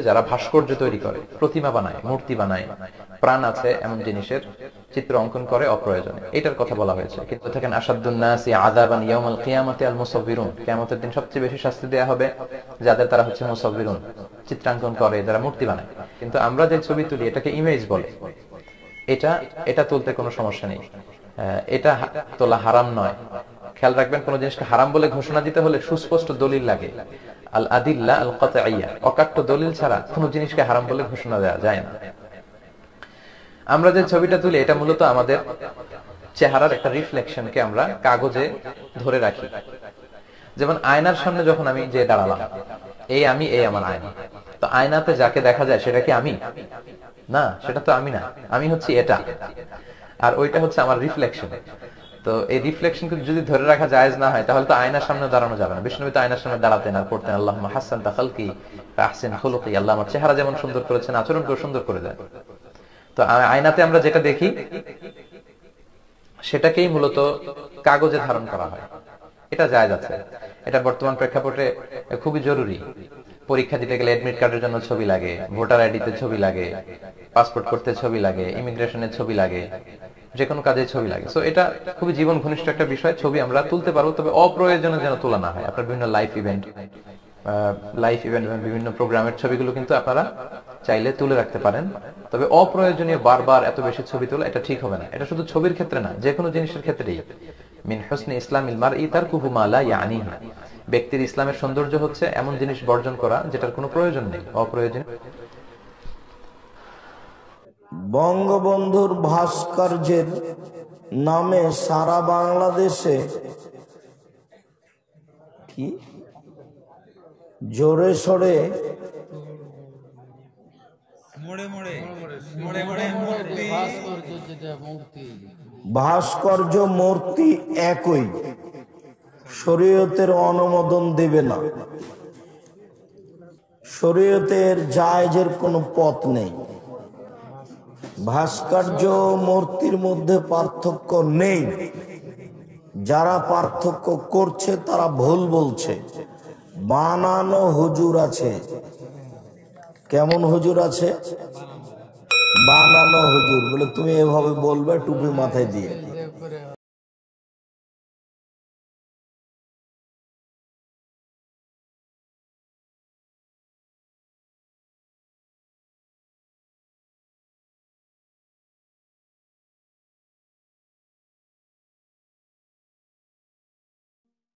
যারা ভাস্কর্য তৈরি করে, প্রতিমা বানায়, মূর্তি বানায়, প্রাণ আছে এমন জিনিসের চিত্র অঙ্কন করে অপ্রয়োজনে, এটার কথা বলা হয়েছে। কিন্তু দেখেন আসাদুন নাসি আযাবান ইয়াউমাল কিয়ামাতি আল মুসাব্বিরুন, কিয়ামতের দিন সবচেয়ে বেশি শাস্তি দেয়া হবে যাদের তারা হচ্ছে মুসাব্বিরুন, চিত্রাঙ্কন করে, যারা মূর্তি বানায়। কিন্তু আমরা যে ছবি তুলি এটাকে ইমেজ বলে, এটা তুলতে কোনো সমস্যা নেই, এটা তোলা হারাম নয়। খেয়াল রাখবেন, কোন জিনিসকে হারাম বলে ঘোষণা দিতে হলে সুস্পষ্ট দলিল লাগে। আল আদিল্লা আল কাতঈয়া, অকাট্য দলিল ছাড়া কোন জিনিসকে হারাম বলে ঘোষণা দেওয়া যায় না। আমরা যে ছবিটা তুলি এটা মূলত আমাদের চেহারার একটা রিফ্লেকশনকে আমরা কাগজে ধরে রাখি। যেমন আয়নার সামনে যখন আমি যে দাঁড়ালাম, এই আমি, এই আমার আয়না, তো আয়নাতে যাকে দেখা যায় সেটা কি আমি? না, সেটা তো আমি না, আমি হচ্ছি এটা, আর ওইটা হচ্ছে আমার রিফ্লেকশন। তো এই রিফ্লেকশনকে যদি ধরে রাখা জায়েজ না হয়, তাহলে তো আয়নার সামনে দাঁড়ানো যাবে না। বিষ্ণুবী তো আয়নার সামনে দাঁড়াতেন আর পড়তেন আল্লাহুম্মা হাসসানতা খালকি ওয়া আহসিন খুলুকি, আল্লাহ আমার চেহারা যেমন সুন্দর করেছেন আচরণকেও সুন্দর করে দেন। তো আয়নাতে আমরা যেটা দেখি সেটাকেই মূলত কাগজে ধারণ করা হয়, এটা জায়েজ আছে। এটা বর্তমান প্রেক্ষাপটে খুবই জরুরি। পরীক্ষা দিতে গেলে অ্যাডমিট কার্ডের জন্য ছবি লাগে, ভোটার আইডিতে ছবি লাগে, পাসপোর্ট করতে ছবি লাগে, ইমিগ্রেশনের ছবি লাগে, যে কোনো কাজে ছবি লাগে। সো এটা খুবই জীবন ঘনিষ্ঠ একটা বিষয়। ছবি আমরা তুলতে পারবো, তবে অপ্রয়োজনে যেন তোলা না হয়। আপনার বিভিন্ন লাইফ ইভেন্ট বিভিন্ন প্রোগ্রামের ছবিগুলো কিন্তু আপনারা চাইলে তুলে রাখতে পারেন, তবে অপ্রয়োজনীয় বারবার এত বেশি ছবি তোলা এটা ঠিক হবে না। এটা শুধু ছবির ক্ষেত্রে না, যে কোনো জিনিসের ক্ষেত্রেই। মিন হুসনি ইসলামিল মারই তারকুহু মা লা ইয়ানিহি, ব্যক্তির ইসলামের সৌন্দর্য হচ্ছে এমন জিনিস বর্জন করা যেটার কোনো প্রয়োজন নেই, অপ্রয়োজনীয়। বঙ্গবন্ধুর ভাস্কর্যের নামে সারা বাংলাদেশে কি জোরে সোরে ভাস্কর্য মূর্তি একই, শরীয়তের অনুমোদন দেবে না, শরীয়তের জায়েজের কোনো পথ নেই। ভাস্কর্য মূর্তির মধ্যে পার্থক্য নেই, যারা পার্থক্য করছে তারা ভুল বলছে। বানানো হুজুর আছে, কেমন হুজুর আছে? বানানো হুজুর বলে তুমি এভাবে বলবে টুপি মাথায় দিয়ে।